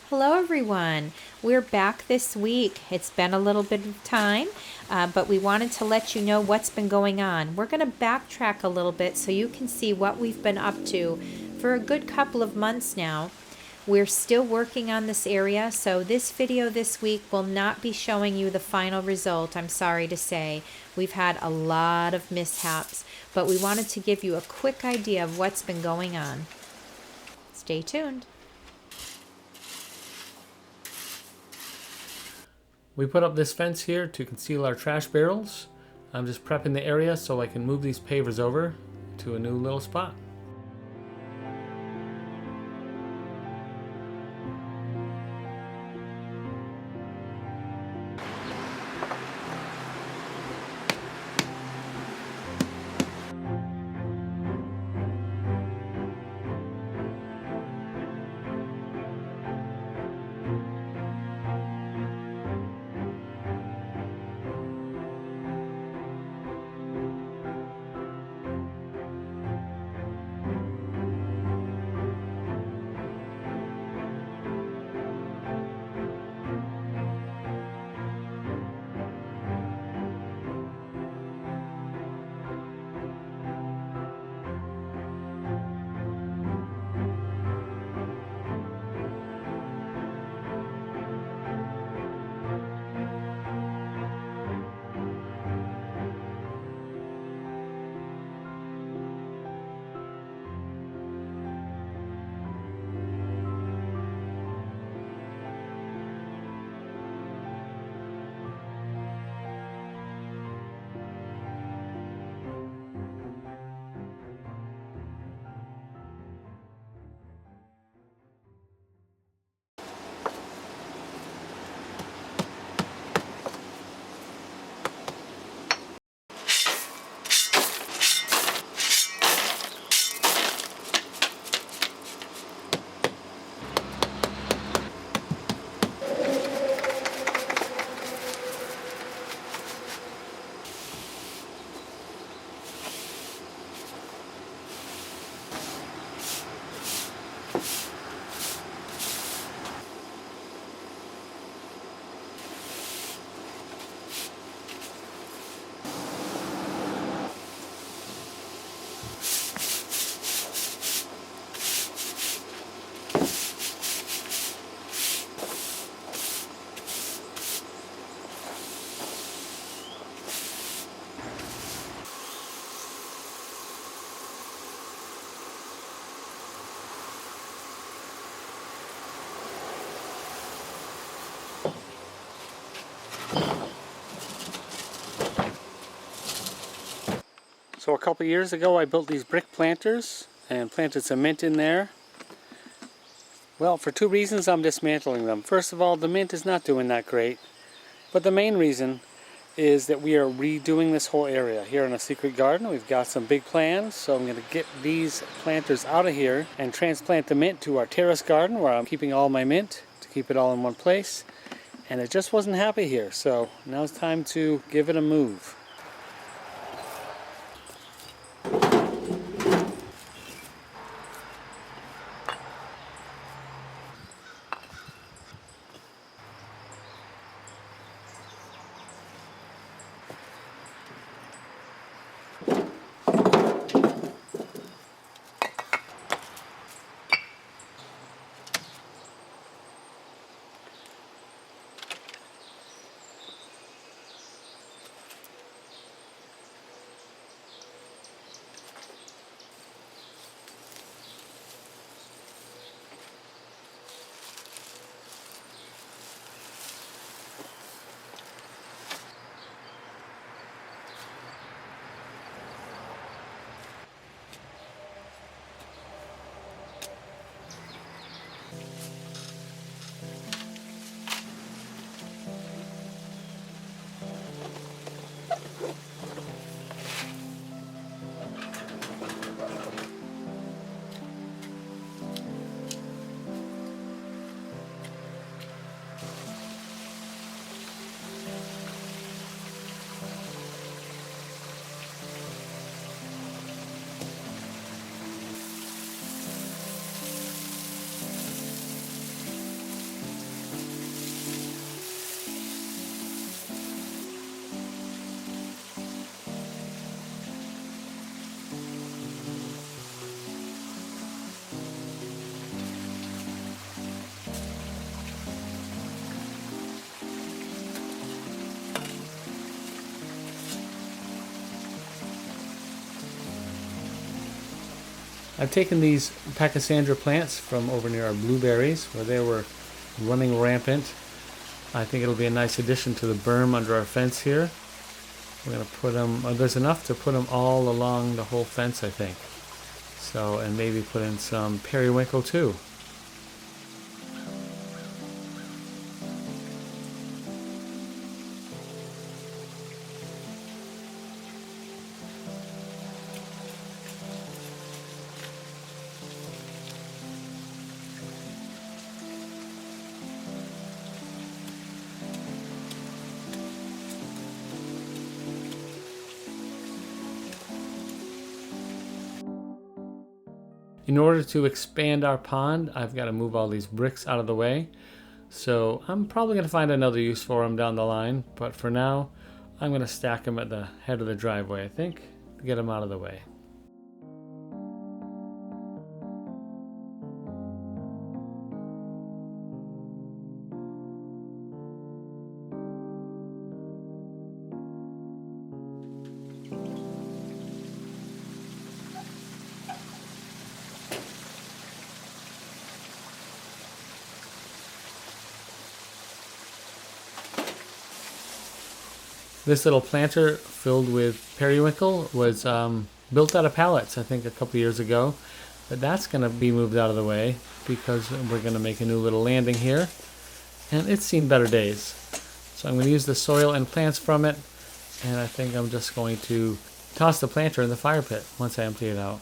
Hello everyone. We're back this week. It's been a little bit of time, but we wanted to let you know what's been going on. We're going to backtrack a little bit so you can see what we've been up to for a good couple of months now. We're still working on this area, so this video this week will not be showing you the final result, I'm sorry to say. We've had a lot of mishaps, but we wanted to give you a quick idea of what's been going on. Stay tuned. We put up this fence here to conceal our trash barrels. I'm just prepping the area so I can move these pavers over to a new little spot. So a couple years ago I built these brick planters and planted some mint in there. Well, for two reasons I'm dismantling them. First of all, the mint is not doing that great. But the main reason is that we are redoing this whole area here in a secret garden. We've got some big plans, so I'm going to get these planters out of here and transplant the mint to our terrace garden where I'm keeping all my mint to keep it all in one place. And it just wasn't happy here, so now it's time to give it a move. I've taken these Pachysandra plants from over near our blueberries where they were running rampant. I think it'll be a nice addition to the berm under our fence here. We're going to put them, there's enough to put them all along the whole fence, I think. So, and maybe put in some periwinkle too. In order to expand our pond, I've got to move all these bricks out of the way. So I'm probably going to find another use for them down the line, but for now, I'm going to stack them at the head of the driveway, I think, to get them out of the way. This little planter filled with periwinkle was built out of pallets, I think, a couple years ago. But that's going to be moved out of the way because we're going to make a new little landing here. And it's seen better days. So I'm going to use the soil and plants from it. And I think I'm just going to toss the planter in the fire pit once I empty it out.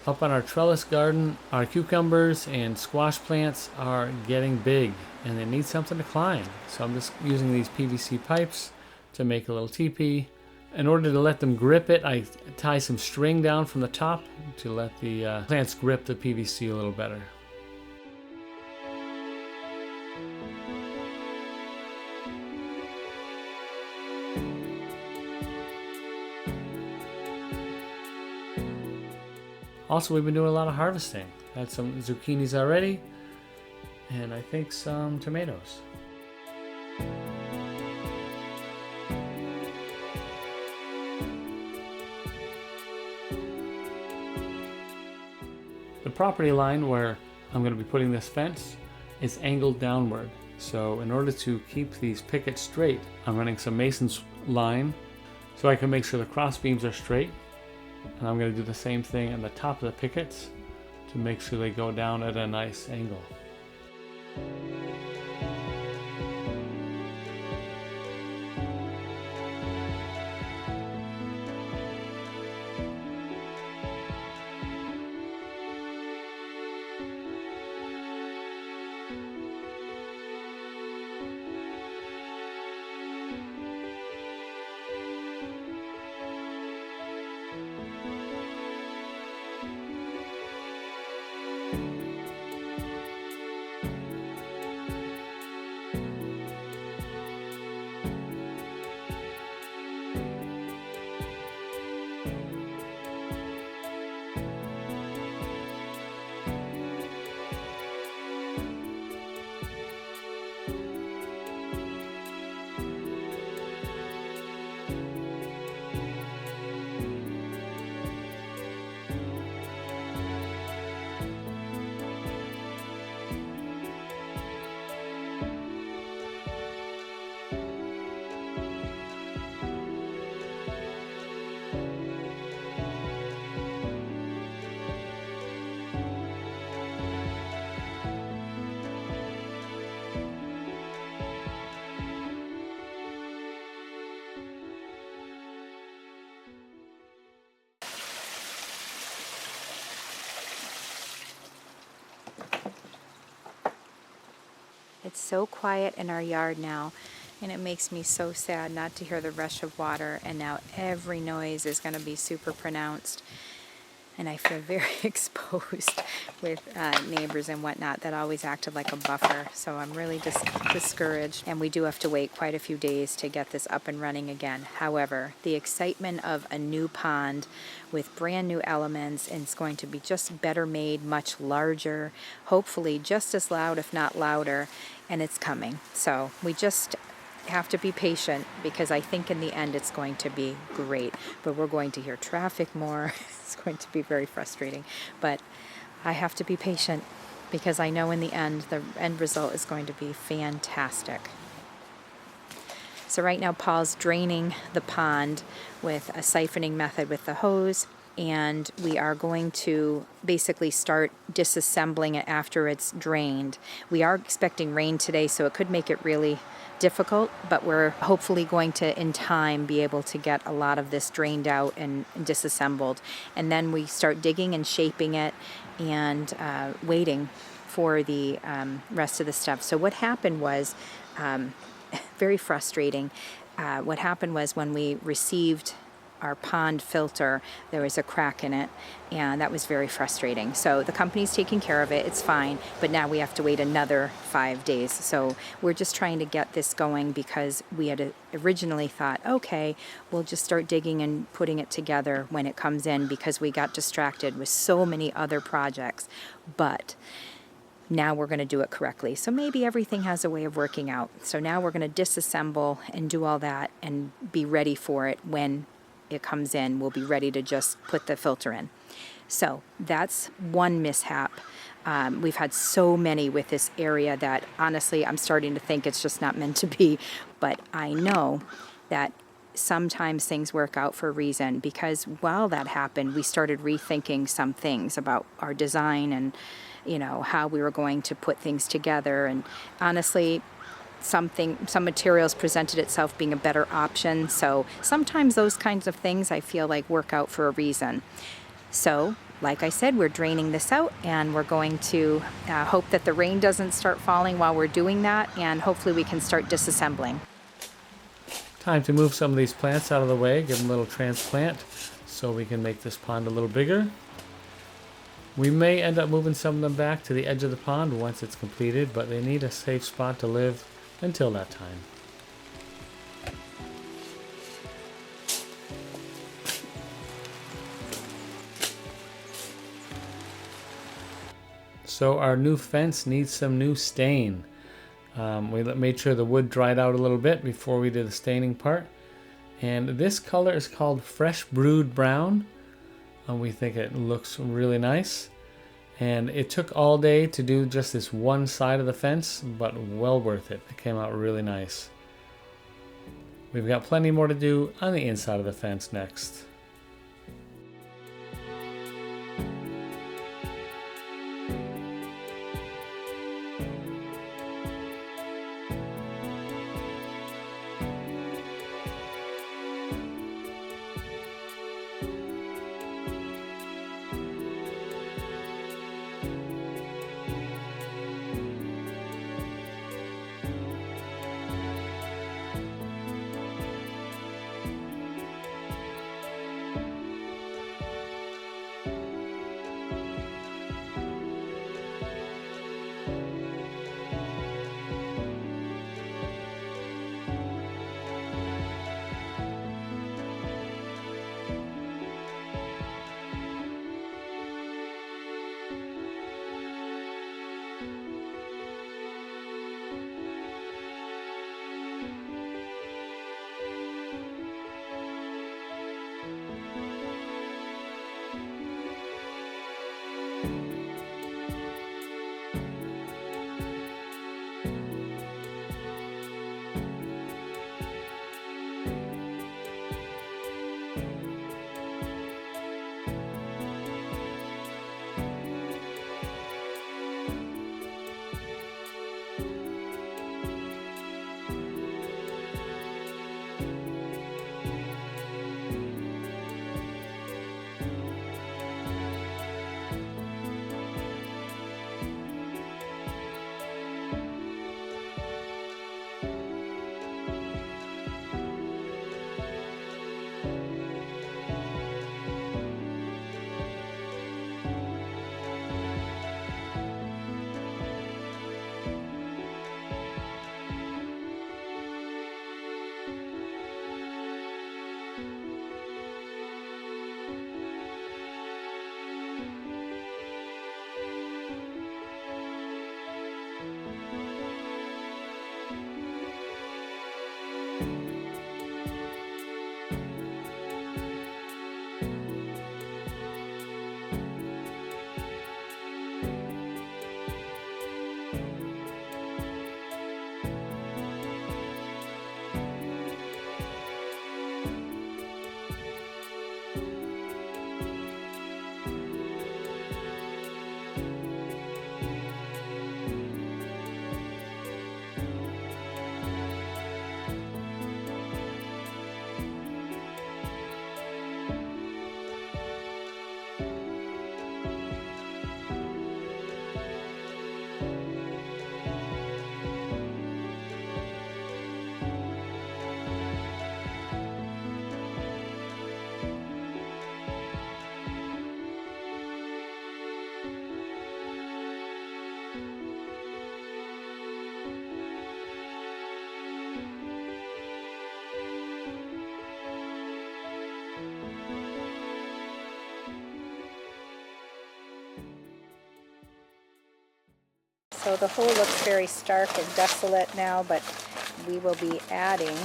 Up on our trellis garden, our cucumbers and squash plants are getting big and they need something to climb. So I'm just using these PVC pipes to make a little teepee. In order to let them grip it, I tie some string down from the top to let the plants grip the PVC a little better. Also, we've been doing a lot of harvesting. Had some zucchinis already, and I think some tomatoes. The property line where I'm going to be putting this fence is angled downward. So in order to keep these pickets straight, I'm running some mason's line so I can make sure the cross beams are straight. And I'm going to do the same thing on the top of the pickets to make sure they go down at a nice angle. It's so quiet in our yard now, and it makes me so sad not to hear the rush of water, and now every noise is going to be super pronounced. and I feel very exposed with neighbors and whatnot that always acted like a buffer. So I'm really just discouraged, and we do have to wait quite a few days to get this up and running again. However, the excitement of a new pond with brand new elements, and it's going to be just better made, much larger, hopefully just as loud, if not louder, and it's coming. So we just have to be patient, because I think in the end it's going to be great. But we're going to hear traffic more. It's going to be very frustrating. But I have to be patient, because I know in the end result is going to be fantastic. So right now Paul's draining the pond with a siphoning method with the hose, and we are going to basically start disassembling it after it's drained. We are expecting rain today, so it could make it really difficult, but we're hopefully going to, in time, be able to get a lot of this drained out and disassembled. And then we start digging and shaping it and waiting for the rest of the stuff. So what happened was, very frustrating. What happened was, when we received our pond filter, there was a crack in it, and that was very frustrating. So the company's taking care of it, it's fine, but now we have to wait another 5 days. So we're just trying to get this going, because we had originally thought, okay, we'll just start digging and putting it together when it comes in, because we got distracted with so many other projects. But now we're going to do it correctly. So maybe everything has a way of working out. So now we're going to disassemble and do all that and be ready for it when it comes in. We'll be ready to just put the filter in. So that's one mishap. We've had so many with this area that honestly I'm starting to think it's just not meant to be. But I know that sometimes things work out for a reason, because while that happened, we started rethinking some things about our design and, you know, how we were going to put things together. And honestly, some materials presented itself being a better option. So sometimes those kinds of things I feel like work out for a reason. So like I said, we're draining this out, and we're going to hope that the rain doesn't start falling while we're doing that, and hopefully we can start disassembling. Time to move some of these plants out of the way, give them a little transplant so we can make this pond a little bigger. We may end up moving some of them back to the edge of the pond once it's completed, but they need a safe spot to live until that time. So our new fence needs some new stain. We made sure the wood dried out a little bit before we did the staining part. And this color is called Fresh Brewed Brown. We think it looks really nice. And it took all day to do just this one side of the fence, but well worth it. It came out really nice. We've got plenty more to do on the inside of the fence next. So the hole looks very stark and desolate now, but we will be adding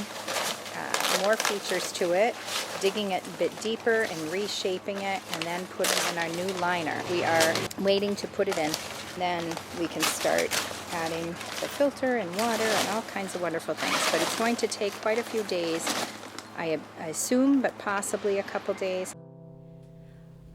more features to it, digging it a bit deeper and reshaping it, and then putting in our new liner. We are waiting to put it in. Then we can start adding the filter and water and all kinds of wonderful things. But it's going to take quite a few days, I assume, but possibly a couple days.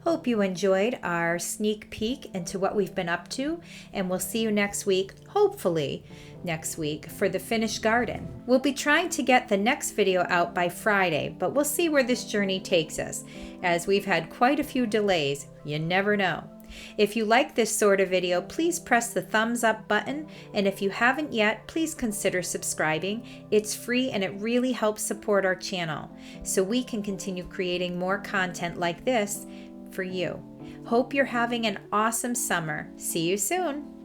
Hope you enjoyed our sneak peek into what we've been up to, and we'll see you next week, hopefully next week, for the finished garden. We'll be trying to get the next video out by Friday, but we'll see where this journey takes us, as we've had quite a few delays. You never know. If you like this sort of video, please press the thumbs up button, and if you haven't yet, please consider subscribing. It's free and it really helps support our channel so we can continue creating more content like this for you. Hope you're having an awesome summer. See you soon.